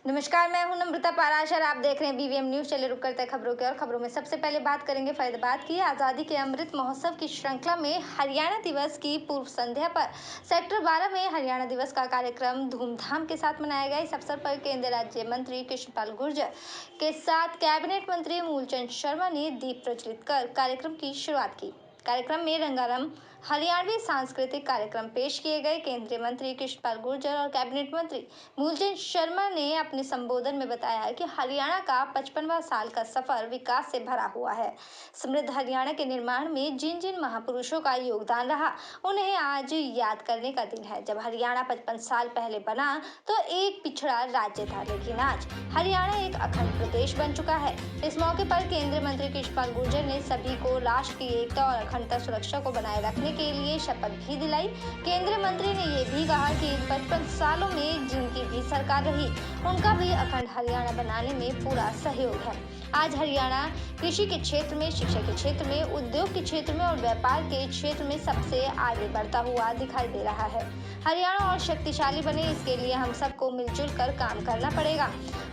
नमस्कार, मैं हूं नम्रता पाराशर। आप देख रहे हैं बीवीएम न्यूज। चलिए रुक करते हैं खबरों की। और खबरों में सबसे पहले बात करेंगे फरीदाबाद की। आज़ादी के अमृत महोत्सव की श्रृंखला में हरियाणा दिवस की पूर्व संध्या पर सेक्टर 12 में हरियाणा दिवस का कार्यक्रम धूमधाम के साथ मनाया गया। इस अवसर पर केंद्रीय राज्य मंत्री कृष्णपाल गुर्जर के साथ कैबिनेट मंत्री मूलचंद शर्मा ने दीप प्रज्वलित कर कार्यक्रम की शुरुआत की। कार्यक्रम में रंगारंग हरियाणवी सांस्कृतिक कार्यक्रम पेश किए गए। केंद्रीय मंत्री कृष्णपाल गुर्जर और कैबिनेट मंत्री मूलचंद शर्मा ने अपने संबोधन में बताया कि हरियाणा का 55वां साल का सफर विकास से भरा हुआ है। समृद्ध हरियाणा के निर्माण में जिन जिन महापुरुषों का योगदान रहा, उन्हें आज याद करने का दिन है। जब हरियाणा 55 साल पहले बना तो एक पिछड़ा राज्य था, लेकिन आज हरियाणा एक अखंड प्रदेश बन चुका है। इस मौके पर केंद्रीय मंत्री कृष्णपाल गुर्जर ने सभी को राष्ट्र की एकता और अखंडता सुरक्षा को बनाए रखने के लिए शपथ भी दिलाई। केंद्रीय मंत्री ने ये भी कहा कि इन 55 सालों में जिनकी भी सरकार रही, उनका भी अखंड हरियाणा बनाने में पूरा सहयोग है। आज हरियाणा कृषि के क्षेत्र में, शिक्षा के क्षेत्र में, उद्योग के क्षेत्र में और व्यापार के क्षेत्र में सबसे आगे बढ़ता हुआ दिखाई दे रहा है। हरियाणा और शक्तिशाली बने, इसके लिए हम सबको मिलजुल कर काम करना पड़ेगा।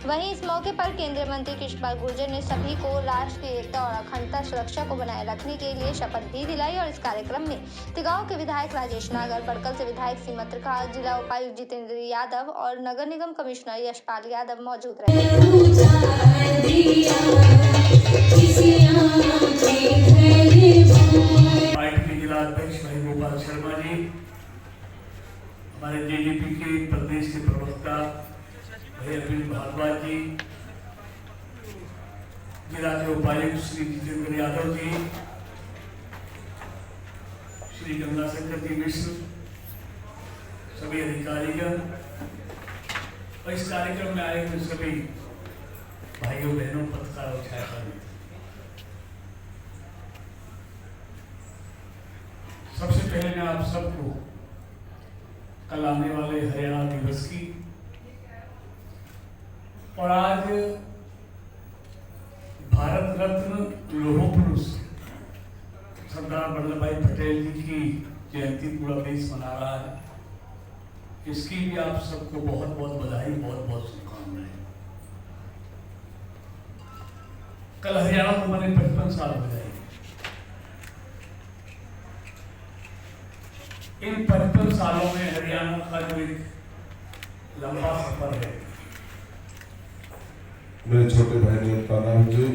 वहीं इस मौके पर केंद्रीय मंत्री कृष्णपाल गुर्जर ने सभी को राष्ट्र की एकता और अखंडता सुरक्षा को बनाए रखने के लिए शपथ भी दिलाई। और इस कार्यक्रम में तिगांव के विधायक राजेश नागर, बड़कल से विधायक सीमा त्रिकाल, जिला उपायुक्त जितेंद्र यादव और नगर निगम कमिश्नर यशपाल यादव मौजूद रहे। जिलाध्यक्ष भाई गोपाल शर्मा जी, हमारे जेजेपी के प्रदेश के प्रवक्ता भाई अरविंद भारद्वाज जी, जिला के उपायुक्त श्री जितेंद्र यादव जी, श्री गंगाशंकर जी मिश्र, सभी अधिकारीगण और इस कार्यक्रम में आए हुए सभी भाइयों बहनों, पत्रकार और छायाकर्मी, सबसे पहले मैं आप सबको कल आने वाले हरियाणा दिवस की और आज भारत रत्न लौह पुरुष सरदार वल्लभ भाई पटेल जी की जयंती पूरा देश मना रहा है, इसकी भी आप सबको बहुत बहुत बधाई, बहुत बहुत शुभकामनाएं। कल हरियाणा को बने 55 साल हो जाएंगे। इन 55 सालों में हरियाणा का जो एक लंबा सफर है, मेरे छोटे भाई प्रणव जी,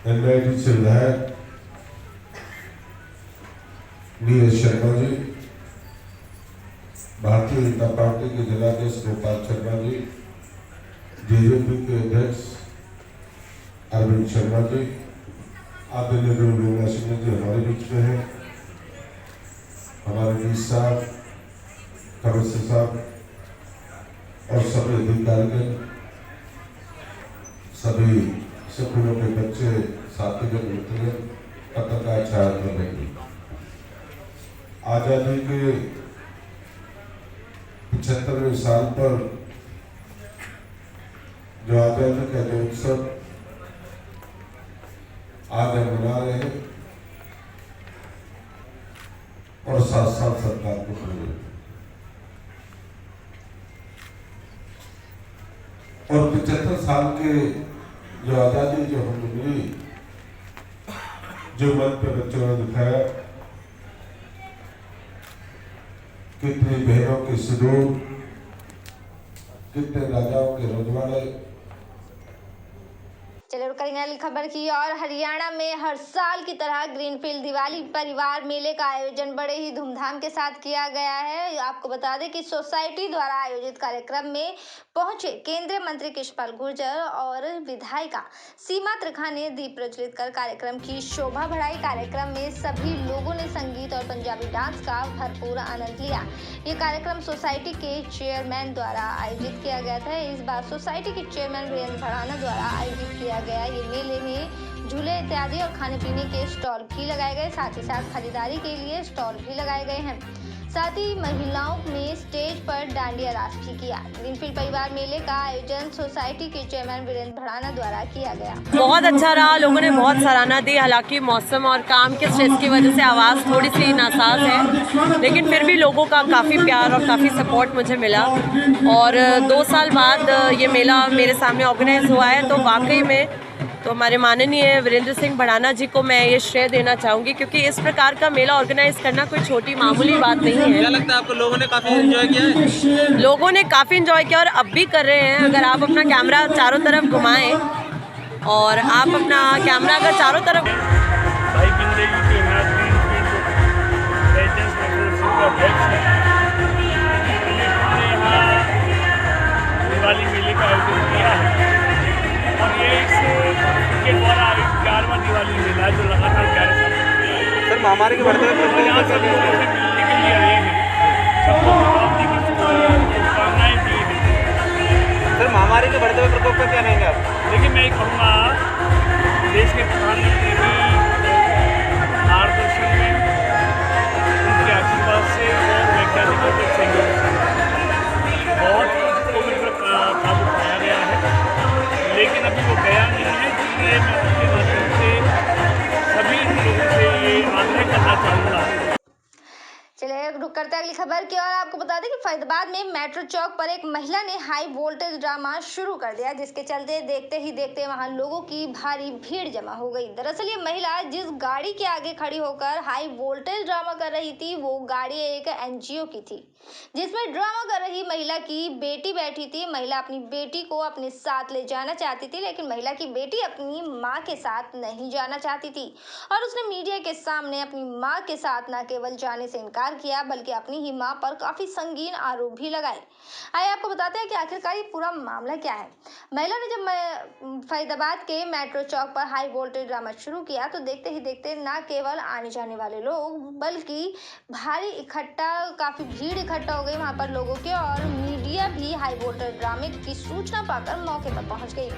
एनआईटी से विधायक नीरज शर्मा जी, भारतीय जनता पार्टी के जिलाध्यक्ष गोपाल शर्मा जी, जेजेपी के अध्यक्ष अरविंद शर्मा जी, आदरणीय गुरु सिंह जी हमारे बीच में है, हमारे डी साहब, कमिश्नर साहब और सभी अधिकारीगण, सभी स्कूलों के बच्चे, साथीगण, मित्रगण, पत्रकार छायाकर्मी, आजादी के 75वें साल पर जो आजादी का जो उत्सव आज हम मना रहे हैं और साथ साथ सरकार को पूरे और 75 साल के जो आजादी जो हमें मिली, जो मन पे बच्चों ने दिखाया, कितनी बहनों के सिंदूर, कितने राजाओं के रजवाड़े। चलिए रुक करेंगे अगली खबर की। और हरियाणा में हर साल की तरह ग्रीनफील्ड दिवाली परिवार मेले का आयोजन बड़े ही धूमधाम के साथ किया गया है। आपको बता दें कि सोसाइटी द्वारा आयोजित कार्यक्रम में पहुंचे केंद्रीय मंत्री कृष्णपाल गुर्जर और विधायिका सीमा त्रिकाल ने दीप प्रज्वलित कर कार्यक्रम की शोभा बढ़ाई। कार्यक्रम में सभी लोगों ने संगीत और पंजाबी डांस का भरपूर आनंद लिया। ये कार्यक्रम सोसाइटी के चेयरमैन द्वारा आयोजित किया गया था। इस बार सोसाइटी के चेयरमैन वीरेंद्र भड़ाना द्वारा आयोजित किया गया ये मेले में झूले इत्यादि और खाने पीने के स्टॉल भी लगाए गए, साथ ही साथ खरीदारी के लिए स्टॉल भी लगाए गए हैं। साथ ही महिलाओं में स्टेज पर डांडिया रास भी किया। ग्रीनफील्ड परिवार मेले का आयोजन सोसाइटी के चेयरमैन वीरेंद्र भड़ाना द्वारा किया गया। बहुत अच्छा रहा, लोगों ने बहुत सराहना दी। हालांकि मौसम और काम के स्ट्रेस की वजह से आवाज़ थोड़ी सी नासाज है, लेकिन फिर भी लोगों का काफ़ी प्यार और काफ़ी सपोर्ट मुझे मिला। और 2 साल बाद ये मेला मेरे सामने ऑर्गेनाइज हुआ है, तो वाकई में तो हमारे माननीय वीरेंद्र सिंह भड़ाना जी को मैं ये श्रेय देना चाहूँगी, क्योंकि इस प्रकार का मेला ऑर्गेनाइज करना कोई छोटी मामूली बात नहीं है। क्या लगता है आपको, लोगों ने काफ़ी एंजॉय किया है? लोगों ने काफ़ी एंजॉय किया और अब भी कर रहे हैं। अगर आप अपना कैमरा चारों तरफ घुमाएं और आप अपना कैमरा अगर चारों तरफ भाई जिंदगी के यहाँ एजेंट्स का अध्यक्ष है। हमने यहाँ दिवाली मेले का आयोजन किया है और ये इसके द्वारा 11वां दिवाली मेला है जो लगातार 11 साल सर महामारी के बढ़ते हुए यहाँ सब लोगों से मिलने के लिए आए हैं, सबको दीपावली की शुभकामनाएं दी हैं। सर महामारी के बढ़ते हुए प्रकोप का क्या कहेंगे आप? देखिए मैं कहूँगा देश के प्रधानमंत्री की मार्गदर्शन में, उनके आशीर्वाद से और वैज्ञानिकों के सहयोग से बहुत कोविड पर काबू पाया गया है, लेकिन अभी वो गया नहीं है। इसलिए मैं उसके माध्यम से सभी लोगों से ये आग्रह करना चाहूँगा। चलिए रुक करते हैं अगली खबर की और आपको बता दें कि फरीदाबाद में मेट्रो चौक पर एक महिला ने हाई वोल्टेज ड्रामा शुरू कर दिया, जिसके चलते देखते ही देखते वहां लोगों की भारी भीड़ जमा हो गई। दरअसल ये महिला जिस गाड़ी के आगे खड़ी होकर हाई वोल्टेज ड्रामा कर रही थी, वो गाड़ी एक एनजीओ की थी, जिसमें ड्रामा कर रही महिला की बेटी बैठी थी। महिला अपनी बेटी को अपने साथ ले जाना चाहती थी, लेकिन महिला की बेटी अपनी माँ के साथ नहीं जाना चाहती थी और उसने मीडिया के सामने अपनी माँ के साथ न केवल जाने से इनकार किया, बल्कि अपनी ही मां पर काफी संगीन आरोप भी लगाए। आइए आपको बताते हैं कि आखिरकार ये पूरा मामला क्या है। महिला ने जब फरीदाबाद के मेट्रो चौक पर हाई वोल्टेज ड्रामा शुरू किया, तो देखते ही देखते न केवल आने जाने वाले लोग बल्कि काफी भीड़ इकट्ठा हो गई वहां पर लोगों के, और मीडिया भी हाई वोल्टेज ड्रामे की सूचना पाकर मौके पर पहुंच गई।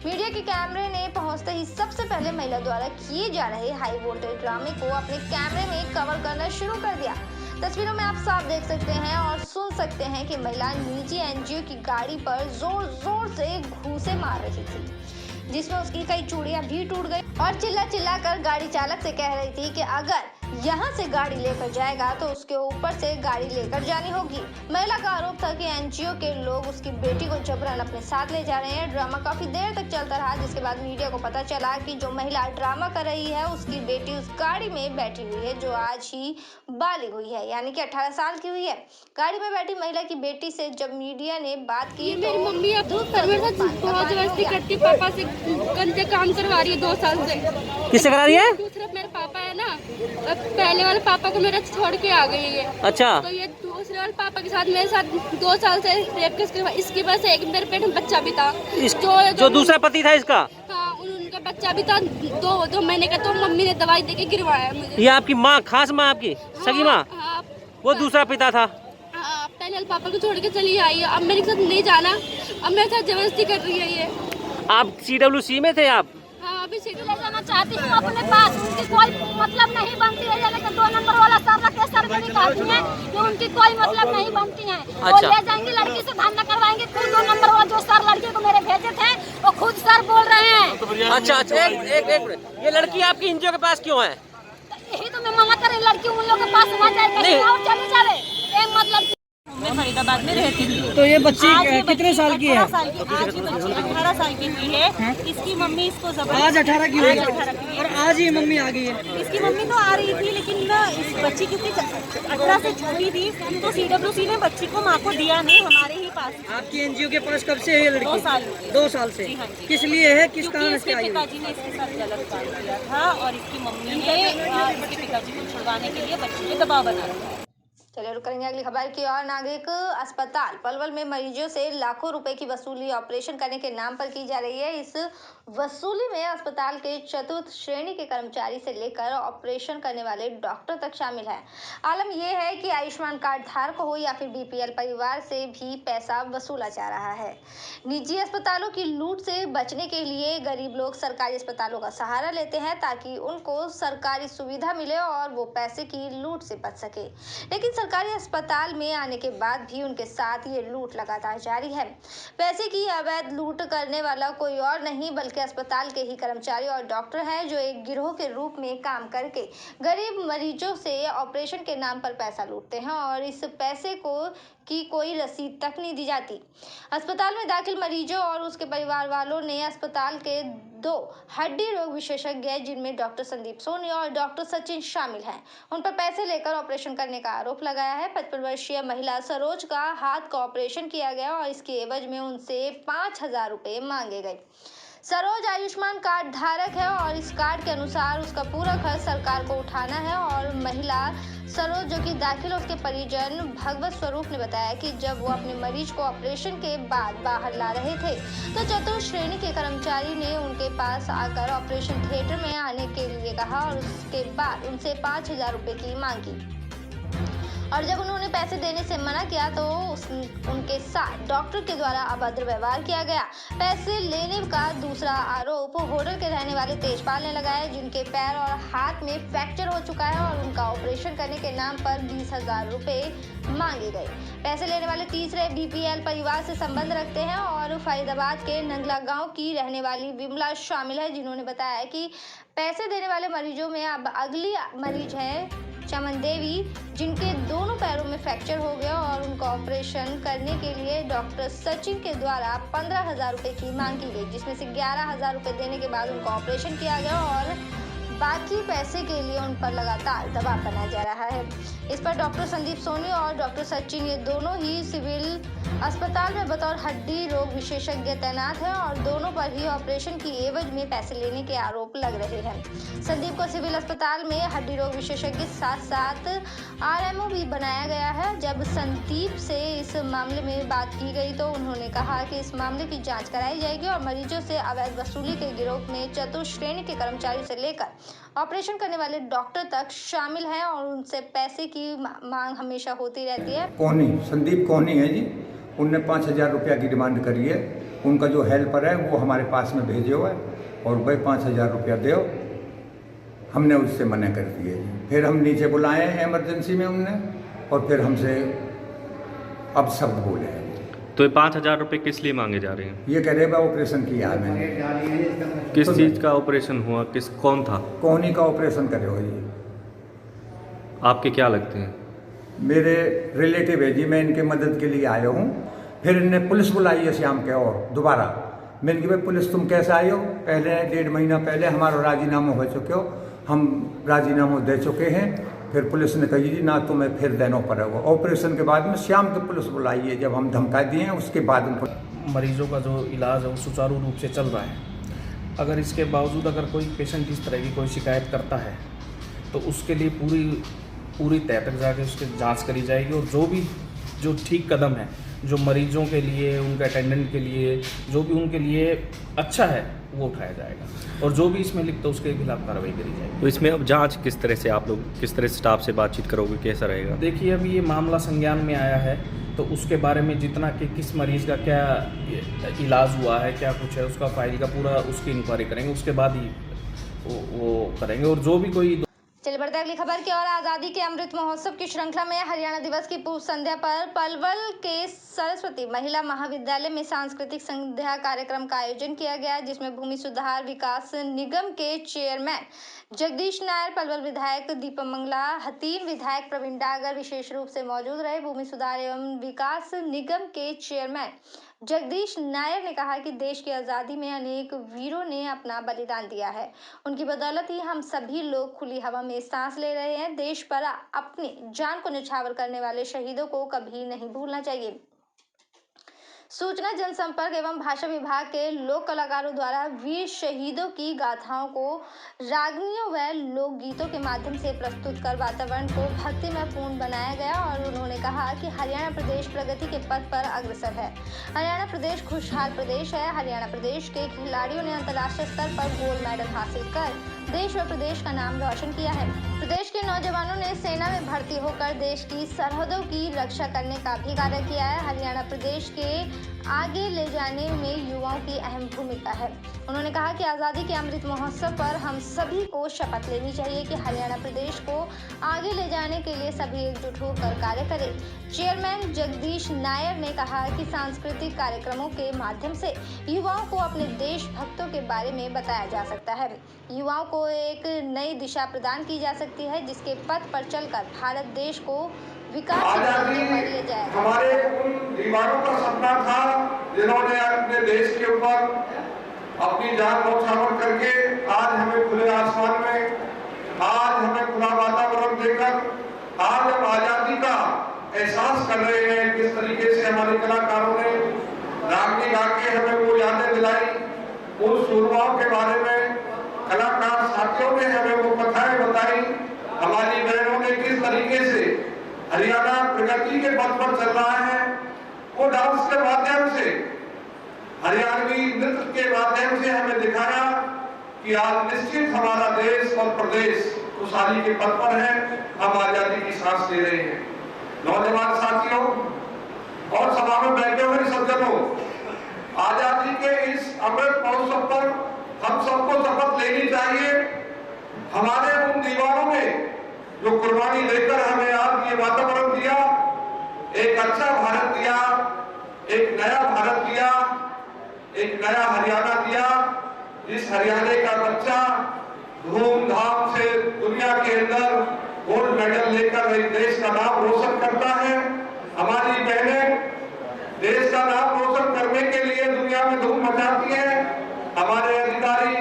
मीडिया के कैमरे ने पहुंचते ही सबसे पहले महिला द्वारा किए जा रहे हाई वोल्टेज ड्रामे को अपने कैमरे में कवर करना शुरू कर दिया। तस्वीरों में आप साफ देख सकते हैं और सुन सकते हैं कि महिला निजी एनजीओ की गाड़ी पर जोर जोर से घूंसे मार रही थी, जिसमें उसकी कई चूड़ियां भी टूट गई और चिल्ला चिल्ला कर गाड़ी चालक से कह रही थी कि अगर यहाँ से गाड़ी लेकर जाएगा तो उसके ऊपर से गाड़ी लेकर जानी होगी। महिला का आरोप था कि एनजीओ के लोग उसकी बेटी को जबरन अपने साथ ले जा रहे हैं। ड्रामा काफी देर तक चलता रहा, जिसके बाद मीडिया को पता चला कि जो महिला ड्रामा कर रही है उसकी बेटी उस गाड़ी में बैठी हुई है, जो आज ही बालिग हुई है, यानी कि 18 साल की हुई है। गाड़ी में बैठी महिला की बेटी से जब मीडिया ने बात की तो मेरी मम्मी अब बहुत जबरदस्ती करती, पापा से गंदे काम करवा रही है 2 साल से। किससे करा रही है? दूसरा मेरे पापा है ना, पहले वाले पापा को मेरा छोड़ के आ गई है। अच्छा। तो ये दूसरे वाले पापा के साथ मेरे साथ 2 साल से रेप केस करवा, इसकी वजह से एक मेरे पेट में बच्चा भी था। जो दूसरा पति था इसका? हाँ, उनका बच्चा भी था 2 महीने का, तो मम्मी ने दवाई देके गिरवाया मुझे। ये आपकी माँ, खास माँ आपकी सगी माँ? हाँ, वो दूसरा पिता था? हाँ, पहले वाले पापा को छोड़ के चली आई है, अब मेरे साथ नहीं जाना, अब मेरे साथ जबरदस्ती कर रही है ये। आप CWC में थे आप? हाँ, अभी सीट ले जाना चाहती हूँ अपने पास, उनकी कोई मतलब नहीं बनती है, लेकिन 2 नंबर वाला सर रख के सर मेरी कहती है कि उनकी कोई मतलब नहीं बनती है। वो ले जाएंगे लड़की से धंधा करवाएंगे, खुद 2 नंबर वाला जो सर लड़की को मेरे भेजे थे वो खुद सर बोल रहे हैं। अच्छा, एक मिनट, ये लड़की आपकी एनजीओ के पास क्यों है? यही तो मैं मना करें, लड़की उन लोगों के पास न जाए, कहीं और चली जाए, एक मतलब। मैं फरीदाबाद में रहती थी। तो ये बच्ची कितने साल की है? 18 साल की। आज ये बच्ची 18 साल की हुई है। इसकी मम्मी इसको जबरदस्ती आज 18 की हुई है और आज ही मम्मी आ गई है। इसकी मम्मी तो आ रही थी, लेकिन ना इस बच्ची क्योंकि 18 से छोटी थी, तो CWC ने बच्ची को माँ को दिया नहीं, हमारे ही पास। आपकी एनजीओ के पास कब से है ये लड़की? 2 साल। 2 साल से? किस लिए है, किस कारण से आई? पिताजी ने इसके साथ गलत काम किया था और इसकी मम्मी ने इसके पिताजी को छुड़वाने के लिए बच्ची पे दबाव बना रखा। चलिए रुक करेंगे अगली खबर की और। नागरिक अस्पताल पलवल में मरीजों से लाखों रुपए की वसूली ऑपरेशन करने के नाम पर की जा रही है। इस वसूली में अस्पताल के चतुर्थ श्रेणी के कर्मचारी से लेकर ऑपरेशन करने वाले डॉक्टर तक शामिल है। आलम यह है कि आयुष्मान कार्ड धारक हो या फिर BPL परिवार से भी पैसा वसूला जा रहा है। निजी अस्पतालों की लूट से बचने के लिए गरीब लोग सरकारी अस्पतालों का सहारा लेते हैं ताकि उनको सरकारी सुविधा मिले और वो पैसे की लूट से बच सके। लेकिन सरकारी अस्पताल में आने के बाद भी उनके साथ ये लूट लगातार जारी है। पैसे की अवैध लूट करने वाला कोई और नहीं बल्कि अस्पताल के ही कर्मचारी और डॉक्टर हैं, जो एक गिरोह के रूप में काम करके गरीब मरीजों से ऑपरेशन के नाम पर पैसा लूटते हैं और इस पैसे की कोई रसीद तक नहीं दी जाती। अस्पताल में दाखिल मरीजों और उसके परिवार वालों ने अस्पताल के 2 हड्डी रोग विशेषज्ञ, जिनमें डॉक्टर संदीप सोनी और डॉक्टर सचिन शामिल हैं, उन पर पैसे लेकर ऑपरेशन करने का आरोप लगाया है। 55 वर्षीय महिला सरोज का हाथ का ऑपरेशन किया गया और इसके एवज में उनसे 5,000 रुपए मांगे गए। सरोज आयुष्मान कार्ड धारक है और इस कार्ड के अनुसार उसका पूरा खर्च सरकार को उठाना है। और महिला सरोज, जो कि दाखिल उसके परिजन भगवत स्वरूप ने बताया कि जब वो अपने मरीज को ऑपरेशन के बाद बाहर ला रहे थे तो चतुर्थ श्रेणी के कर्मचारी ने उनके पास आकर ऑपरेशन थिएटर में आने के लिए कहा और उसके बाद उनसे 5,000 रुपए की मांग की। और जब उन्होंने पैसे देने से मना किया तो उनके साथ डॉक्टर के द्वारा अभद्र व्यवहार किया गया। पैसे लेने का दूसरा आरोप होटल के रहने वाले तेजपाल ने लगाया, जिनके पैर और हाथ में फ्रैक्चर हो चुका है और उनका ऑपरेशन करने के नाम पर 20,000 रुपए मांगे गए। पैसे लेने वाले तीसरे BPL परिवार से संबंध रखते हैं और फरीदाबाद के नंगला गांव की रहने वाली विमला शामिल है, जिन्होंने बताया कि पैसे देने वाले मरीजों में अब अगली मरीज है चमन देवी, जिनके दोनों पैरों में फ्रैक्चर हो गया और उनका ऑपरेशन करने के लिए डॉक्टर सचिन के द्वारा 15,000 रुपए की मांग की गई, जिसमें से 11,000 रुपए देने के बाद उनका ऑपरेशन किया गया और बाकी पैसे के लिए उन पर लगातार दबाव बनाया जा रहा है। इस पर डॉक्टर संदीप सोनी और डॉक्टर सचिन, ये दोनों ही सिविल अस्पताल में बतौर हड्डी रोग विशेषज्ञ तैनात हैं और दोनों पर ही ऑपरेशन की एवज में पैसे लेने के आरोप लग रहे हैं। संदीप को सिविल अस्पताल में हड्डी रोग विशेषज्ञ के साथ RMO भी बनाया गया है। जब संदीप से इस मामले में बात की गई तो उन्होंने कहा कि इस मामले की जांच कराई जाएगी और मरीजों से अवैध वसूली के गिरोह में चतुर्थ श्रेणी के कर्मचारी से लेकर ऑपरेशन करने वाले डॉक्टर तक शामिल हैं और उनसे पैसे की मांग हमेशा होती रहती है। संदीप कोहनी है जी, उनने 5,000 रुपया की डिमांड करी है। उनका जो हेल्पर है वो हमारे पास में भेजे हुआ है और भाई 5,000 रुपया दो, हमने उससे मना कर दिए। फिर हम नीचे बुलाए इमरजेंसी में उनने और फिर हमसे अब शब्द बोले। तो ये 5,000 रुपये किस लिए मांगे जा रहे हैं? ये कह रहे हैं ऑपरेशन किया है मैंने। किस चीज़ का ऑपरेशन हुआ? कौन था? कोहनी का ऑपरेशन करे हो जी। आपके क्या लगते हैं? मेरे रिलेटिव है जी, मैं इनके मदद के लिए आया हूँ। फिर इनने पुलिस बुलाई है शाम के और दोबारा। मैंने कहा भाई पुलिस तुम कैसे आए हो? पहले 1.5 महीना पहले हमारा राजीनामा हो चुके हो, हम राजीनामा दे चुके हैं। फिर पुलिस ने कही जी ना तुम्हें फिर देना पड़ेगा। ऑपरेशन के बाद में शाम को पुलिस बुलाई है, जब हम धमका दिए हैं उसके बाद उनको। मरीजों का जो इलाज है वो सुचारू रूप से चल रहा है। अगर इसके बावजूद अगर कोई पेशेंट इस तरह की कोई शिकायत करता है तो उसके लिए पूरी तय तक जाके उसकी जांच करी जाएगी और जो ठीक कदम है, जो मरीजों के लिए, उनके अटेंडेंट के लिए, जो भी उनके लिए अच्छा है वो उठाया जाएगा और जो भी इसमें लिखता है उसके खिलाफ कार्रवाई करी जाएगी। तो इसमें अब जांच किस तरह से आप लोग किस तरह स्टाफ से बातचीत करोगे, कैसा रहेगा? देखिए अभी ये मामला संज्ञान में आया है तो उसके बारे में जितना कि किस मरीज़ का क्या इलाज हुआ है, क्या कुछ है, उसका फाइल का पूरा उसकी इंक्वायरी करेंगे, उसके बाद ही वो करेंगे। और जो भी कोई चलिए बढ़ते अगली खबर की और। आज़ादी के अमृत महोत्सव की श्रृंखला में हरियाणा दिवस की पूर्व संध्या पर पलवल के सरस्वती महिला महाविद्यालय में सांस्कृतिक संध्या कार्यक्रम का आयोजन किया गया, जिसमें भूमि सुधार विकास निगम के चेयरमैन जगदीश नायर, पलवल विधायक दीपक मंगला, हतीन विधायक प्रवीण डागर विशेष रूप से मौजूद रहे। भूमि सुधार एवं विकास निगम के चेयरमैन जगदीश नायर ने कहा कि देश की आज़ादी में अनेक वीरों ने अपना बलिदान दिया है, उनकी बदौलत ही हम सभी लोग खुली हवा में सांस ले रहे हैं। देश पर अपनी जान को न्यौछावर करने वाले शहीदों को कभी नहीं भूलना चाहिए। सूचना जनसंपर्क एवं भाषा विभाग के लोक कलाकारों द्वारा वीर शहीदों की गाथाओं को रागनियों व लोकगीतों के माध्यम से प्रस्तुत कर वातावरण को भक्तिमय पूर्ण बनाया गया और उन्होंने कहा कि हरियाणा प्रदेश प्रगति के पथ पर अग्रसर है। हरियाणा प्रदेश खुशहाल प्रदेश है। हरियाणा प्रदेश के खिलाड़ियों ने अंतर्राष्ट्रीय स्तर पर गोल्ड मेडल हासिल कर देश व प्रदेश का नाम रोशन किया है। प्रदेश के नौजवानों ने सेना में भर्ती होकर देश की सरहदों की रक्षा करने का भी कार्य किया है। हरियाणा प्रदेश के आगे ले जाने में युवाओं की अहम भूमिका है। उन्होंने कहा कि आज़ादी के अमृत महोत्सव पर हम सभी को शपथ लेनी चाहिए कि हरियाणा प्रदेश को आगे ले जाने के लिए सभी एकजुट होकर कार्य करें। चेयरमैन जगदीश नायर ने कहा कि सांस्कृतिक कार्यक्रमों के माध्यम से युवाओं को अपने देशभक्तों के बारे में बताया जा सकता है। युवाओं को एक नई दिशा प्रदान की जा सकती है जिसके पथ पर चलकर भारत देश को विकास पर ले जाए। हमारे उन दीवारों का सपना था जिन्होंने अपने देश के ऊपर अपनी जान न्यौछावर करके आज हमें खुले आसमान में, आज हमें खुला वातावरण देकर आज हम आजादी का एहसास कर रहे हैं। किस तरीके से हमारे कलाकारों ने रागनी गा के हमें वो यादें दिलाई, उन सूरमाओं के बारे में कलाकार साथियों ने हमें वो कथाएं बताई। हमारी बहनों ने किस तरीके से हरियाणा प्रगति के पथ पर चल रहा है, वो डांस के माध्यम से, हरियाणवी नृत्य के माध्यम से हमें दिखाया कि आज निश्चित हमारा देश और प्रदेश खुशहाली के पथ पर है। हम आजादी की सांस ले रहे हैं। नौजवान साथियों और सभा में बैठे हुए सज्जनों, आजादी के इस अमृत महोत्सव पर हम सबको शपथ लेनी चाहिए। हमारे उन दीवारों में जो कुर्बानी देकर हमें आज ये वातावरण दिया, एक अच्छा भारत दिया, एक नया भारत दिया, एक नया हरियाणा दिया, जिस हरियाणा का बच्चा धूमधाम से दुनिया के अंदर गोल्ड मेडल लेकर एक देश का नाम रोशन करता है। हमारी बहनें देश का नाम रोशन करने के लिए दुनिया में धूम मचाती हैं। हमारे अधिकारी,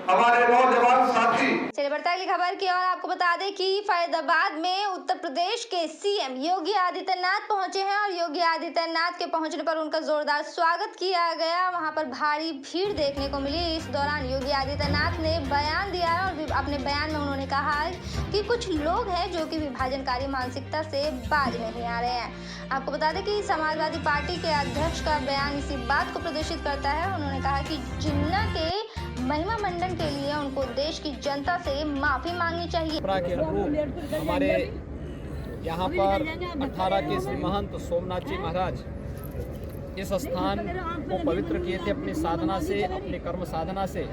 हमारे नौजवान साथी। चलिए बढ़ते अगली खबर की और आपको बता दें कि फरीदाबाद में उत्तर प्रदेश के सीएम योगी आदित्यनाथ पहुंचे हैं और योगी आदित्यनाथ के पहुंचने पर उनका जोरदार स्वागत किया गया। वहां पर भारी भीड़ देखने को मिली। इस दौरान योगी आदित्यनाथ ने बयान दिया है और अपने बयान में उन्होंने कहा कि कुछ लोग हैं जो कि विभाजनकारी मानसिकता से बाज नहीं आ रहे हैं। आपको बता दें कि समाजवादी पार्टी के अध्यक्ष का बयान इसी बात को प्रदर्शित करता है। उन्होंने कहा कि जिन्ना के महिमा मंडन के लिए उनको देश की जनता से माफी मांगनी चाहिए। हमारे यहाँ पर 18 के श्री महंत सोमनाथ जी महाराज इस स्थान को पवित्र किए थे अपनी साधना से, अपनी कर्म साधना से,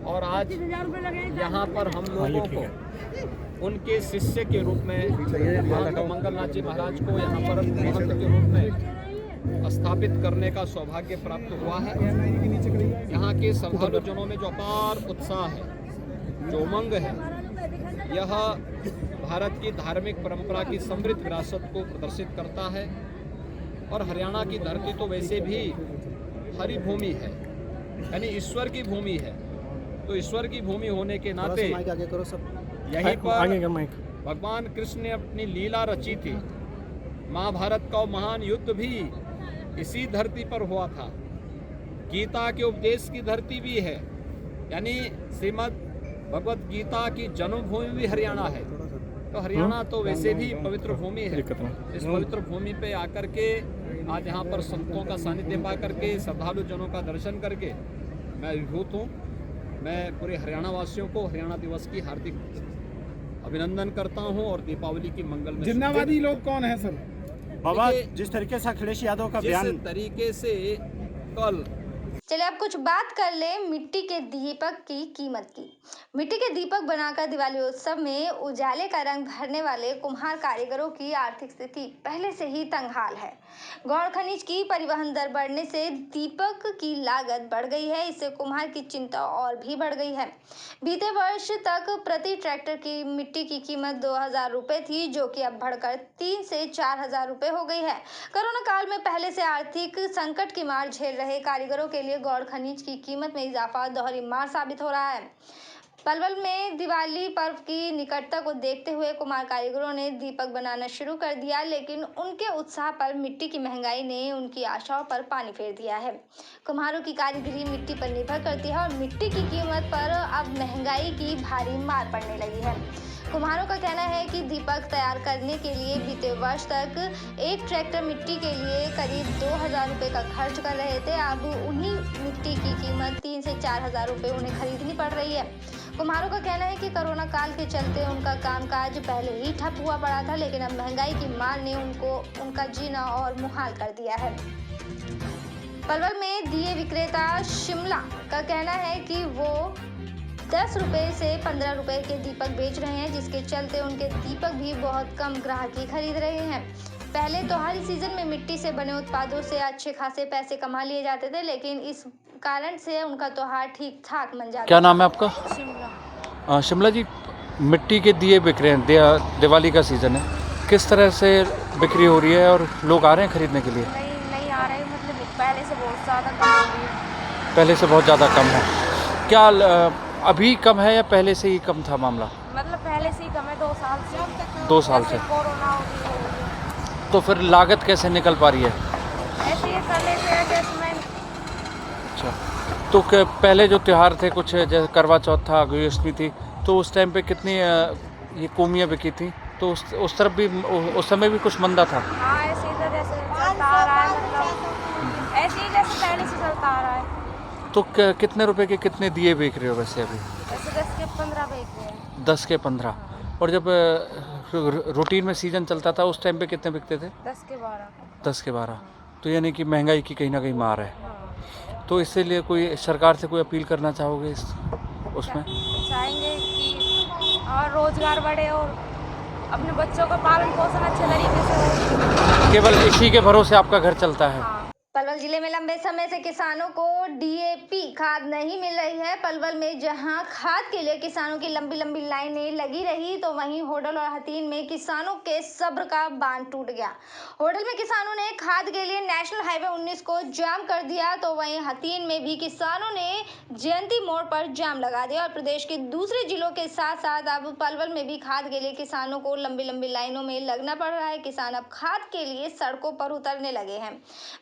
और आज यहाँ पर हम लोगों को उनके शिष्य के रूप में महंत मंगलनाथ जी महाराज को यहाँ पर महंत के रूप में स्थापित करने का सौभाग्य प्राप्त हुआ है। यहाँ के श्रद्धालुजनों में जो अपार उत्साह है, जो उमंग है, यह भारत की धार्मिक परंपरा की समृद्ध विरासत को प्रदर्शित करता है। और हरियाणा की धरती तो वैसे भी हरि भूमि है, यानी ईश्वर की भूमि है। तो ईश्वर की भूमि होने के नाते यहीं पर भगवान कृष्ण ने अपनी लीला रची थी। महाभारत का महान युद्ध भी इसी धरती पर हुआ था। गीता के उपदेश की धरती भी है, यानी श्रीमद् भगवत गीता की जन्मभूमि भी हरियाणा है। तो हरियाणा तो वैसे भी पवित्र भूमि है। इस पवित्र भूमि पे आकर के आज यहाँ पर संतों का सानिध्य पा करके, श्रद्धालु जनों का दर्शन करके मैं अभिभूत हूँ। मैं पूरे हरियाणा वासियों को हरियाणा दिवस की हार्दिक अभिनंदन करता हूँ और दीपावली की मंगल। जिन्नावादी लोग कौन है सर? बाबा, जिस तरीके से अखिलेश यादव का बयान, जिस तरीके से कल चलिए अब कुछ बात कर ले मिट्टी के दीपक की कीमत की। मिट्टी के दीपक बनाकर दिवाली उत्सव में उजाले का रंग भरने वाले कुम्हार कारीगरों की आर्थिक स्थिति पहले से ही तंगहाल है। गौड़ खनिज की परिवहन दर बढ़ने से दीपक की लागत बढ़ गई है। इससे कुम्हार की चिंता और भी बढ़ गई है। बीते वर्ष तक प्रति ट्रैक्टर की मिट्टी की कीमत 2000 रुपये थी, जो कि अब बढ़कर 3 से 4000 रुपये हो गई है। कोरोना काल में पहले से आर्थिक संकट की मार झेल रहे कारीगरों के लिए गौड़ खनिज की कीमत में इजाफा दोहरी मार साबित हो रहा है। पलवल में दिवाली पर्व की निकटता को देखते हुए कुम्हार कारीगरों ने दीपक बनाना शुरू कर दिया, लेकिन उनके उत्साह पर मिट्टी की महंगाई ने उनकी आशाओं पर पानी फेर दिया है। कुम्हारों की कारीगरी मिट्टी पर निर्भर करती है और मिट्टी की कीमत पर अब महंगाई की भारी मार पड़ने लगी है। कुम्हारों का कहना है कि दीपक तैयार करने के लिए बीते वर्ष तक एक ट्रैक्टर मिट्टी के लिए करीब 2000 रुपये का खर्च कर रहे थे। अब उन्हीं मिट्टी की कीमत 3 से 4000 रुपये उन्हें खरीदनी पड़ रही है। कुम्हारों का कहना है कि कोरोना काल के चलते उनका कामकाज पहले ही ठप हुआ पड़ा था, लेकिन अब महंगाई की मार ने उनका जीना और मुहाल कर दिया है। पलवल में दिए विक्रेता शिमला का कहना है कि वो 10 रुपए से 15 रुपए के दीपक बेच रहे हैं, जिसके चलते उनके दीपक भी बहुत कम ग्राहक ही खरीद रहे हैं। पहले त्योहारी सीजन में मिट्टी से बने उत्पादों से अच्छे खासे पैसे कमा लिए जाते थे, लेकिन इस कारण से उनका त्योहार ठीक ठाक मन जाता। क्या नाम है आपका? शिमला। शिमला जी, मिट्टी के दिए बिक रहे हैं, दिवाली का सीज़न है, किस तरह से बिक्री हो रही है और लोग आ रहे हैं खरीदने के लिए? नहीं आ रहे, मतलब पहले से बहुत ज़्यादा कम हो रही है। पहले से बहुत ज़्यादा कम है। क्या अभी कम है या पहले से ही कम था मामला? मतलब पहले से ही कम है, 2 साल से। 2 साल से कोरोना हो गई। तो फिर लागत कैसे निकल पा रही है? ऐसे ही कर लेते हैं जैसे। अच्छा, तो पहले जो त्यौहार थे कुछ जैसे करवा चौथ था, अष्टमी थी, तो उस टाइम पे कितनी ये कोमियाँ बिकी थी, तो उस तरफ भी उस समय भी कुछ मंदा था? हाँ, ऐसे ही तो जैसे चलता आ रहा है, मतलब ऐसे ही जैसे पहले से चलता आ रहा है। तो कितने रुपए के कितने दिए बेच रहे हो वैसे अभी? वैसे 10 के 15 बेच रहे हैं। 10 के 15। और जब रूटीन में सीजन चलता था उस टाइम पे कितने बिकते थे? 10 के 12। 10 के 12। तो यानी कि महंगाई की कहीं ना कहीं मार है। तो इससे लिए कोई सरकार से कोई अपील करना चाहोगे उसमें? चाहेंगे कि और रोजगार बढ़े और अपने बच्चों का पालन पोषण अच्छे तरीके से हो। केवल इसी के भरोसे आपका घर चलता है? पलवल जिले में लंबे समय से किसानों को डीएपी खाद नहीं मिल रही है। पलवल में जहां खाद के लिए किसानों की लंबी लंबी लाइनें लगी रही, तो वहीं होडल और हथीन में किसानों के सब्र का बांध टूट गया। होडल में किसानों ने खाद के लिए नेशनल हाईवे 19 को जाम कर दिया, तो वहीं हथीन में भी किसानों ने जयंती मोड़ पर जाम लगा दिया। और प्रदेश के दूसरे जिलों के साथ साथ अब पलवल में भी खाद के लिए किसानों को लंबी लंबी लाइनों में लगना पड़ रहा है। किसान अब खाद के लिए सड़कों पर उतरने लगे हैं।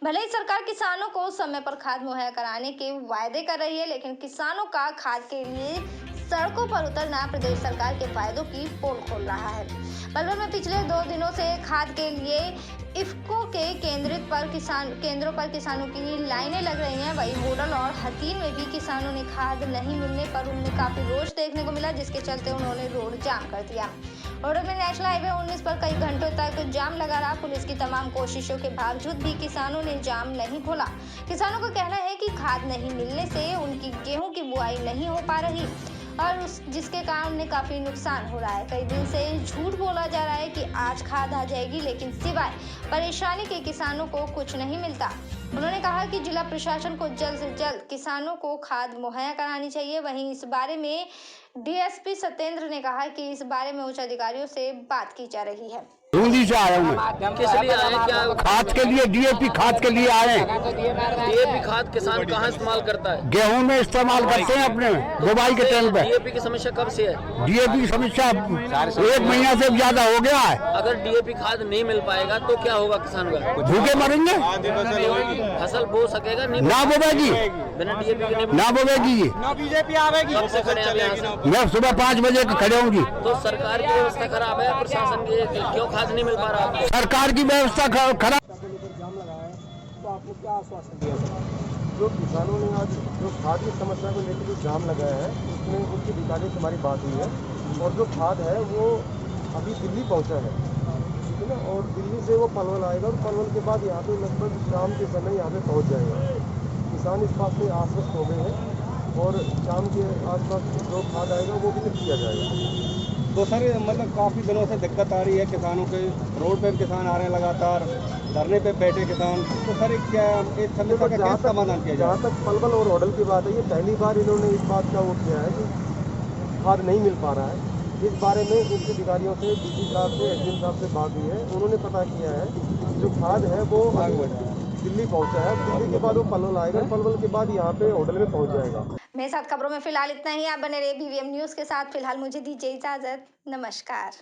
भले ही सरकार किसानों को समय पर खाद मुहैया कराने के वायदे कर रही है, लेकिन किसानों का खाद के लिए सड़कों पर उतरना प्रदेश सरकार के फायदों की पोल खोल रहा है। पलवल में पिछले 2 दिनों से खाद के लिए इफ्को के केंद्रों पर किसानों की लाइनें लग रही हैं। वहीं होडल और हथीन में भी किसानों ने खाद नहीं मिलने पर उनमें काफी रोष देखने को मिला, जिसके चलते उन्होंने रोड जाम कर दिया। होडल में नेशनल हाईवे 19 पर कई घंटों तक जाम लगा रहा। पुलिस की तमाम कोशिशों के बावजूद भी किसानों ने जाम नहीं खोला। किसानों का कहना है कि खाद नहीं मिलने से उनकी गेहूं की बुआई नहीं हो पा रही और जिसके कारण उन्हें काफी नुकसान हो रहा है। कई दिन से झूठ बोला जा रहा है कि आज खाद आ जाएगी, लेकिन सिवाय परेशानी के किसानों को कुछ नहीं मिलता। उन्होंने कहा कि जिला प्रशासन को जल्द से जल्द किसानों को खाद मुहैया करानी चाहिए। वहीं इस बारे में डीएसपी सत्येंद्र ने कहा कि इस बारे में उच्च अधिकारियों से बात की जा रही है। बूंदी से आया हूँ मैं। किस लिए आए? क्या खाद के लिए, डीएपी खाद के लिए आए। डीएपी खाद किसान कहाँ इस्तेमाल करता है? गेहूं में इस्तेमाल करते हैं अपने बुवाई के टाइम पे। डीएपी की समस्या कब से है? डीएपी की समस्या 1 महीना से ज्यादा हो गया है। अगर डीएपी खाद नहीं मिल पाएगा तो क्या होगा किसान का? भूखे मरेंगे, फसल बो सकेगा नहीं? ना बोवेगी, बिना डीएपी के ना बोवेगी। बीजेपी आवेगी। कब से खड़े हैं? मैं सुबह 5 बजे खड़े होंगी। तो सरकार की व्यवस्था खराब है, प्रशासन की क्यों खाद नहीं मिल पा रहा? सरकार की व्यवस्था खराब। जाम लगाया है, तो आपने क्या आश्वासन दिया? जो किसानों ने आज जो खाद की समस्या को लेकर जो जाम लगाया है, उसमें उनकी अधिकारियों से हमारी बात हुई है और जो खाद है वो अभी दिल्ली पहुंचा है, ठीक है ना, और दिल्ली से वो पलवल आएगा और पलवल के बाद यहाँ पे लगभग शाम के समय यहाँ पे पहुँच जाएगा। किसान इस बात से आश्वस्त हो गए हैं और शाम के आसपास जो खाद आएगा वो भी किया जाएगा। तो सर मतलब काफ़ी दिनों से दिक्कत आ रही है किसानों के, रोड पे किसान आ रहे हैं लगातार, धरने पे बैठे किसान, तो सर क्या एक समस्या का क्या समाधान किया जाए? जहाँ तक पलवल और होडल की बात है, ये पहली बार इन्होंने इस बात का वो किया है कि खाद नहीं मिल पा रहा है। इस बारे में उच्च अधिकारियों से, डीसी साहब से, एसडीएम साहब से बात हुई है, उन्होंने पता किया है जो खाद है वो दिल्ली पहुंचा है, दिल्ली के बाद वो पलवल आएगा, पलवल के बाद यहाँ पे होडल में पहुंच जाएगा। मेरे साथ खबरों में फिलहाल इतना ही। आप बने रहे BVM न्यूज़ के साथ। फिलहाल मुझे दीजिए इजाजत। नमस्कार।